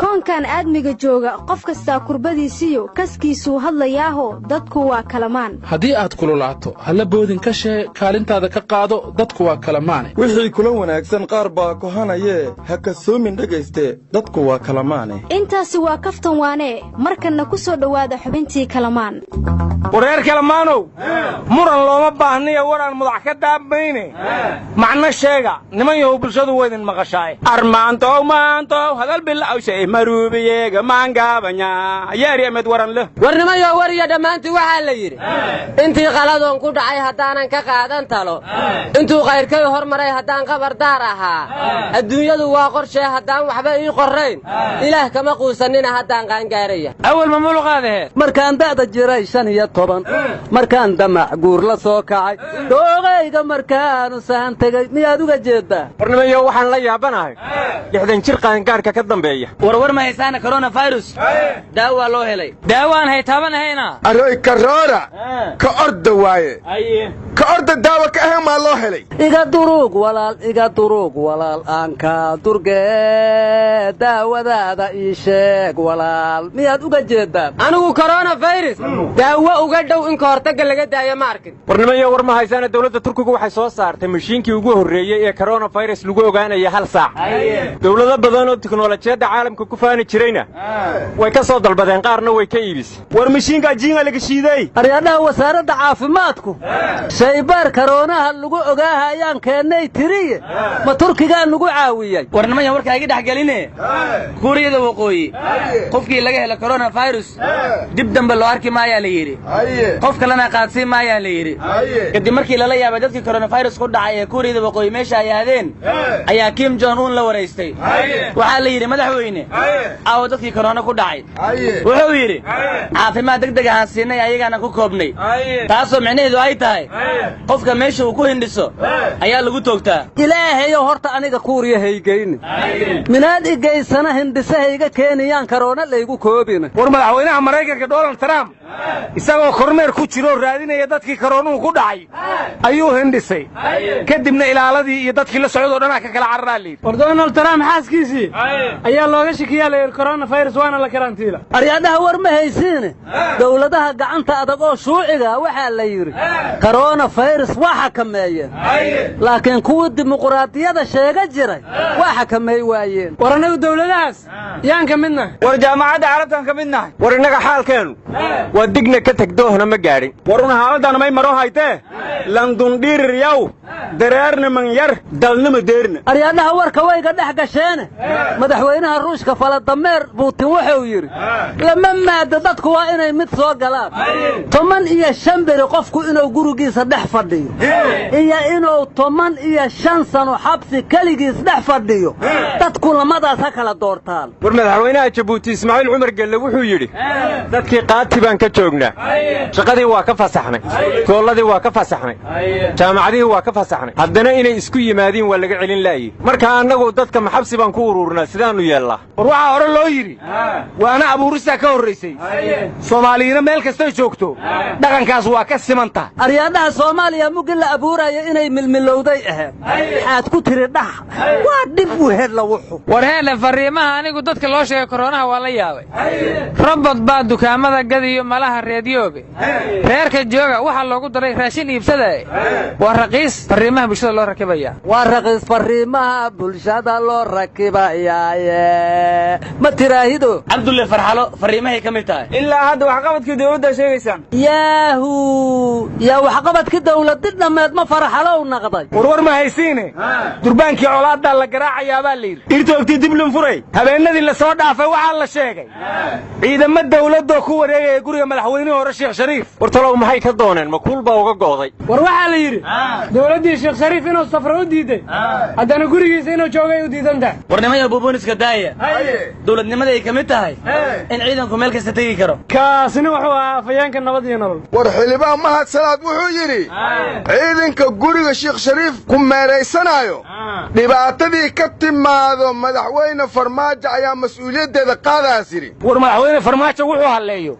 koonkan aadmiga jooga qof kasta kurbadiisiyo kaskiisuu hadlayaaho dadku waa kalamaan haddii aad kululaato halla boodin ka shee kaalintaada ka qaado dadku waa kalamaane wixii kula wanaagsan qaar baa kohanayee ha kasoomin dhegayste dadku waa kalamaane intaasi waa kaftan waanee markanna ku soo dhowaada xubintii kalamaan wareer kalamaanow muran looma baahniya waraan mudax ka daabayne macno sheega niman yahow bulshadu waydin maqashaaye armaantow maantow hadal bilawshay maruubiyeega maangaabanya yeeri amed waran leh warnimayo wariya dhammaantii waxaa la yidhi intii qaladoon ku dhacay haddaanan ka qaadan talo intuu kayrkay hormaray haddaan qabardaar ahaa adduunyadu waa qorshee haddaan waxba ii qorrayn ilaah kama quusanina haddaan qaangaaraya awal ma muluqaadaheed markaan da'da jiray 15 markaan damac guur la soo kacay doogayga markaanu saan tegay miyaad uga jeedaa warnimayo waxaan la yaabanahay 60 jir qaangaarka ka dambeeya war ma haysaana coronavirus daawa loo helay daawaan haytabanahayna aroy karoora ka orda waaye ka orda daawa ka ahaan maa loo helay iga duruug walaal aan ka durgee daawadaada ii sheeg walaal miyaad uga jeedaan anigu coronavirus daawo uga dhow in kahortaga laga daayo ma arkin warnimayo war ma haysaana dawladda turkigu waxay soo saartay mashiinkii ugu horreeyey ee coronavirus lagu ogaanaya hal saac dawlado badan oo tiknoolajiyadda caalamka ku faani jirayna way ka soo dalbadeen qaarna way ka iibisay war mashiinka jiinga laga shiiday aryadaha wasaaradda caafimaadku shaybaar karoonaha lagu ogaaha ayaan keennay tiriye ma turkigaa nagu caawiyey warnimaya warkaa iga dhex geline kuuriyada waqooyi qofkii laga helo coronavirus dib dambe loo arki maayaa la yidhi qof kalena qaadsiin maayaa la yidhi kadib markii lala yaabay dadkii coronavirus ku dhacay ee kuuriyada waqooyi meesha ay aadeen ayaa Kim Jong Un la waraystay waxaa la yidhi madaxweyne aw dadkii corona ku dhacay wuxuu yidhi caafimaad degdeg ah siinay ayagana ku koobnay taasoo micnaheedu ay tahay qofka meesha uu ku hindhiso ayaa lagu toogtaa ilaahayo horta aniga kuuriya haygeyni minaad igaysana hindhisahayga keeniyaan karoona laygu koobina war madaxweynaha Mareykanka Donald Trump isagoo kormeer ku jiro raadinaya dadkii corona ku dhacay ayuu hindhisay kadibna ilaaladii iyo dadkii la socdo dhanaa ka kala cararaalay war Donald Trump xaaskiisii ayaa looga shakiyaa leeyahay coronavirus waana la karantiila aryadaha war ma haysiine dawladaha gacanta adag oo shuuciga waxaa la yiri coronavirus waa xakameeyeen laakiin kuwa dimuqraadiyada sheega jiray waa xakameey waayeen war anagu dawladahaas yaan ka midna war jaamacadda carabtan ka midna war inaga xaalkeenu waa digna ka tagdoohna ma gaadhin waruna haaladan may maro haytee landun dhirir yaw dareerna man yar dalnima deerna aryadaha warka wayga dhex gasheene madaxweynaha ruushka faladameer Putin wuxuu yiri lama maada dadku waa inay mid soo galaan 15 beri qofku inuu gurigiisa dhex fadhiyo iyo inuu 15 sano xabsi kaligiis dhex fadhiyo dadku lamadaas ha kala doortaan war madaxweynaha Djibouti Ismaaciil Cumar Gelle wuxuu yiri dadkii qaati baan ka joognaa shaqadii waa ka fasaxnay gooladii waa ka fasaxnay jaamacadii waa ka fasaxnay haddana inay isku yimaadeen waa laga celin laayay marka anagu dadka maxabsi baan ku ururnaa sidaanu yeelnaa war waxa hore loo yiri waana abuurista ka horeysay Soomaaliyeena meel kasta joogto dhaqankaas waa ka simanta aryadaha Soomaaliya mugin la abuurayo inay milmilowday ahayd aad ku tiri dhax waa dib u hela wuxuu war heela fariimaha anigu dadka loo sheegay corona waa la yaabay robot baa dukaamada gadiyo malaha reediyoobe reerka jooga waxa loogu daray raashin iibsaday waa raqiis fariimaha bulshada loo rakibaya waa raqiis fariimaha bulshada loo rakibayaa ma tiraahido Abdullahi Farxalo fariimahay kamid tahay ilaa hadda wax qabadkii dawladda sheegaysan yaa wax qabadkii dawladda dhameed ma Farxalo naqday war ma haysiine durbaankii colaadda la garaacayaa baa leeyahay irtoogtii dib loo furay habeenadii la soo dhaafay waxa la sheegay ciidamada dawladda ku wareegay guriga madaxweynaha hore Sheekh Shariif wartalow maxay ka dooneen ma kulba uga gooday war waxa la yiri dawladii Sheekh Shariif inuu safar u diiday haddana gurigiisa inuu joogay u diidanta warnimada buubuniska daaya dawladnimada ay kamid tahay in ciidanku meel kasta tagi karo kaasina wuxuu ahaa afayeenka nabad iyo nolol war xilibaan mahad salaad wuxuu yiri ciidanka guriga Sheekh Shariif ku meereysanayo dhibaatadii ka timaado madaxweyne farmaajo ayaa ayaa mas'uuliyaddeeda qaadaas yidhi war madaxweyne farmaajo wuxuu halleeyo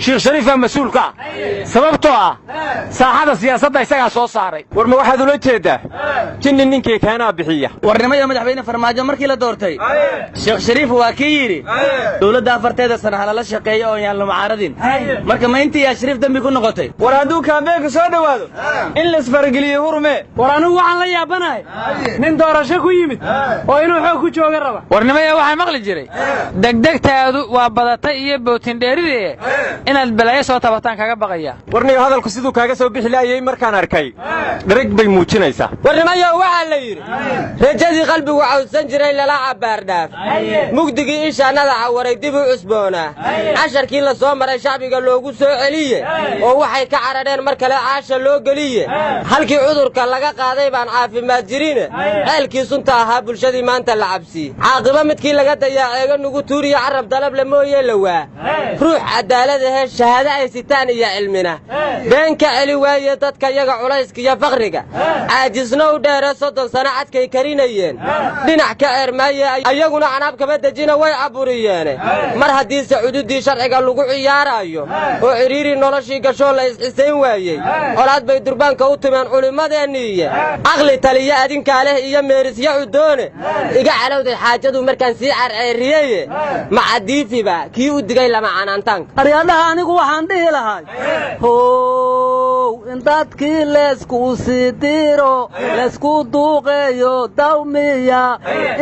sheekh shariifaa mas-uulka ah sababtoo ah saaxada siyaasadda isagaa soo saaray war ma waxaad ula jeeddaa jinni ninkii keenaa bixiya warnimada madaxweyne farmaajo markii la doortay sheekh shariif waa kii yidhi dowladda afarteeda sana halala shaqeeyo oon yaan la mucaaradin marka ma intii yaa shariif dembi ku noqotay war hadduu kaambeynka soo dhowaado in laisfarageliye hurme war anigu waxaan la yaabanahay nin doorasho ku yimid oo inuu xoog ku jooga raba warnimaya waxaa maqli jiray degdegtaadu waa badatay iyo bootindheeridee inaad balaayo soo tabataan kaga baqaya warniyo hadalku siduu kaaga soo bixi laayay markaan arkay dharag bay muujinaysaa warnimayo waxaa la yidhi rajadii qalbigu cawdsan jiray lala cabbaardhaaf mugdigii ishaannada cawaray dib u cusboonaa casharkii la soo maray shacbiga loogu soo celiye oo waxay ka carareen mar kale caasha loo geliye halkii cudurka laga qaaday baan caafimaad jirine ceelkii sunta ahaa bulshadii maanta la cabsiye caaqiba midkii laga dayaaceego nugu tuuriya carab dalable mooye la waa ruux cadaalad ahee shahaado ay sitaan iyo cilmina been ka celi waaye dadka yaga culayska iyo faqriga caajisna u dheere 30 sano cadkay karinayeen dhinac ka eermaaye ayaguna canaab kama dejina way caburiyeene mar haddiise cududii sharciga lagu ciyaaraayo oo cidhiiri noloshii gashoo la isxisayn waayey colaad bay durbaanka u timeen culimmadeenniiye aqli taliya adinkaa leh iyo meerisya cudoone iga calowday xaajadu markaan sii carceeriyeye macadiifiba kii u digay lama canaantaanka aryaadhaha anigu waxaan dhihi lahay how in dadkii leesku sii diro leesku duuqeeyo dawmiya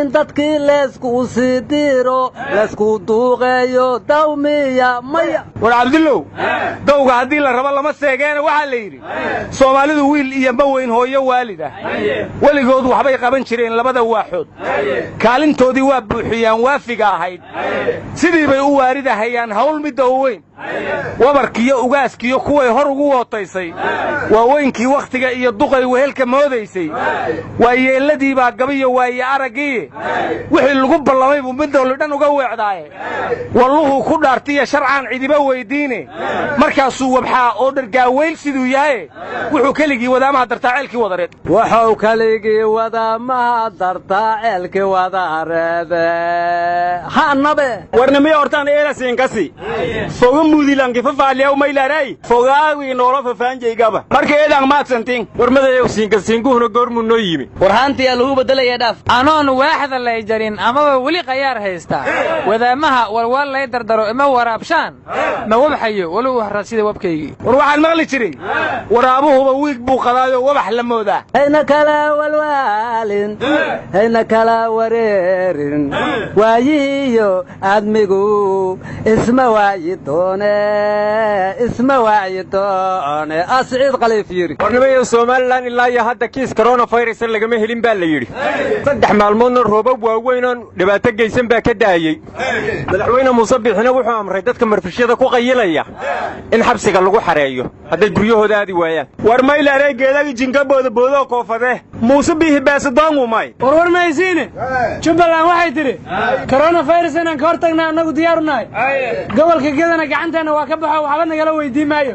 in dadkii leesku sii diro leesku duuqeeyo dawmiya maya war cabdillow dawga haddii la rabo lama seegeena waxaa la yidhi soomaalidu wiil iyo ma weyn hooyo waalid ah weligood waxbay qaban jireen labada waaxood kaalintoodii waa buuxiyaan waafiga ahayd sidii bay u waaridahayaan hawl midda u weyn wabarkiiyo ugaaskiyo kuway hor ugu wootaysay waa weynkii wakhtiga iyo duqay wehelka moodaysay waa yeelladii baa gabiyo waaye araggii wixii lagu ballamay buu middoolli dhan uga weecdaaye walluhuu ku dhaartiya sharcaan cidiba weyddiine markaasuu wabxaa oo dhargaaweyl siduu yahay wuxuu keligii wadaamaha dartaa ceelkii wadareed wuxuu keligii wadaamaha dartaa ceelkii wadareede hanabe warnimiyo hortaan eelasiinkasi foga mudilankifafaaliyaw maylaray fogaawi noolo fafaanjaygaba marka eedaan maadsantiin warmadayow siinkasiinkuhuna goormuu noo yimi warhaantiyaa lagu beddelaya dhaaf anoon waaxda lay jarin amaba weli qayaar haystaa wadaamaha walwal lay dardaro ima waraabshaan ma wabxayo weli u harraa sida wabkaygii war waxaan maqli jiray waraabuhuba wiig buu qadaayoo wabax la moodaa hayna kala walwaalin hayna kala wareerin waayihiyo aadmigu isma waayi isma waayi doone asciid qaliif yiri warnimayo Soomaaliland ilaa iyo hadda kiis coronavirus lagama helin baa la yiri 3 maalmoodna roobab waaweyn oo dhibaato geysan baa ka daayay madaxweyne Muuse Biixina wuxuu amray dadka marfishada ku qayilaya in xabsiga lagu xareeyo haday guryahooda aadi waayaan war mayl areegeedagi jinkabooda boodo koofade Muuse Biixi baasadoon umay war maysiine Jubbaland waxay tiri coronavirus inaan ka hortagna anagu diyaar u nahay gobolka gedana gacanteena waa ka baxo waxba nagala weydiin maayo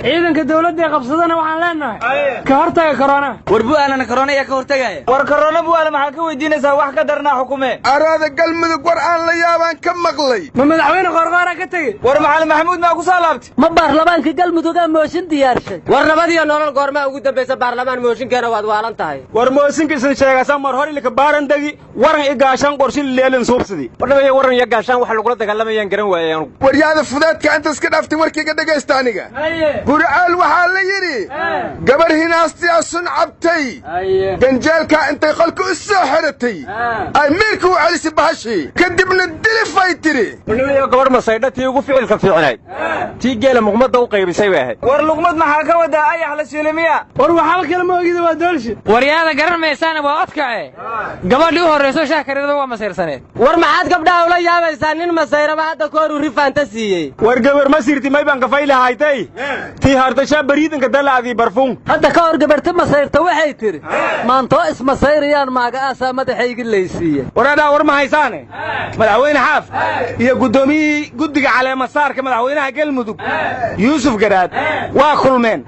ciidanka dawladda ee qabsadana waxaan leenahay ka hortaga corona war bu'aalana corona ayaa ka hortagaya war corona bu'aal maxaa ka weydiinaysaa wax ka darnaa xukume araada galmudug war aan la yaabaan ka maqlay ma madaxweyne qorqoora ka tagay war macallin maxamuud ma ku soo laabtay ma baarlamaanka galmudug ama mooshin diyaarshay war nabadiyo nolol goorma ugu dambaysa baarlamaan mooshinkeena waad waalan tahay war mooshinkiisan sheegaysa mar hor ilka baaran dagi waran i gaashan qorshin leelan suubsidi warnaba waran iyo gaashan wax lagu dagaalamayaan garan waayaan waryaada fudaadka inta iska dhaftay warkiiga dhagaysta aniga burcaal waxaa la yidhi gabar hinaastiyaa sun cabtay ganjeelkaa intay qolka u soo xidhatay ay miirka u celisay bahashii kadibna dilifay tidhi warnaba gabar masaydha tii ugu ficilka fiicnayd tii geela muqmadda u qaybisay bay ahayd war luqmad maxaa ka wadaa ayax la shiilimiya war waxba kale ma ogida waa doolshi waryaada garan maysaana waa odkace gabadhii u horrayso shaakareeda waa masayrsaneed war maxaad gabdhaha ula yaabaysaa nin masayraba hadda ka hor uu rifaanta siiyey war gabar ma sirti may baan kafay lahaaytay tii hartasha bariidanka dalaadii barfuun hadda ka hor gabarta masayrta waxay tiri maantoo ismasayrayaan maaga aasaa madaxaygi laysiiye waraadhaa war ma haysaane madaxweyne xaaf iyo guddoomiyihii guddiga caleemasaarka madaxweynaha galmudug yuusuf garaad waa kulmeen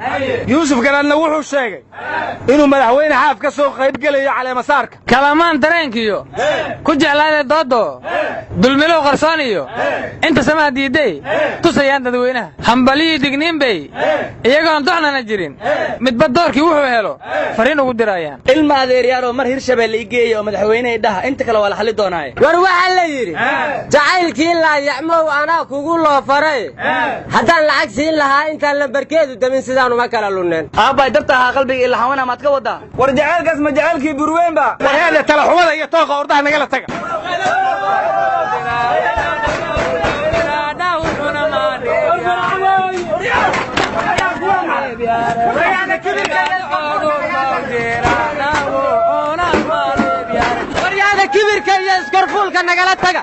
yuusuf garaadna wuxuu sheegay inuu madaxweyne xaaf khilaaf ka soo qaybgelaya caleemasaarka kalamaan dareenkiyo ku jeclaada doodo dulmilow qarsoon iyo inta samaha diiday tusayaan dadweynaha hambaliyii digniin bay iyagoon docnana jirin midba doorkii wuxuu helo fariin ugu dirayaan ilma adeeryaal oo mar hirshabeelle igeeya oo madaxweyne dhaha inta kale waa la xalli doonaaye war waxaa la yidhi jacaylkii laa yacmow anaa kugu loo faray haddaan lacag siin lahaa intaan lambarkeedu damin sidaan uma kala lunneen aabbay dabta ahaa qalbiga ilahawana maad ka waddaa war jacaylkaas ma jacaylkii burweynba warheele talaxumada iyo tooqa ordaha nagala taga waryaada kibirka iyo iskorfuulka nagala taga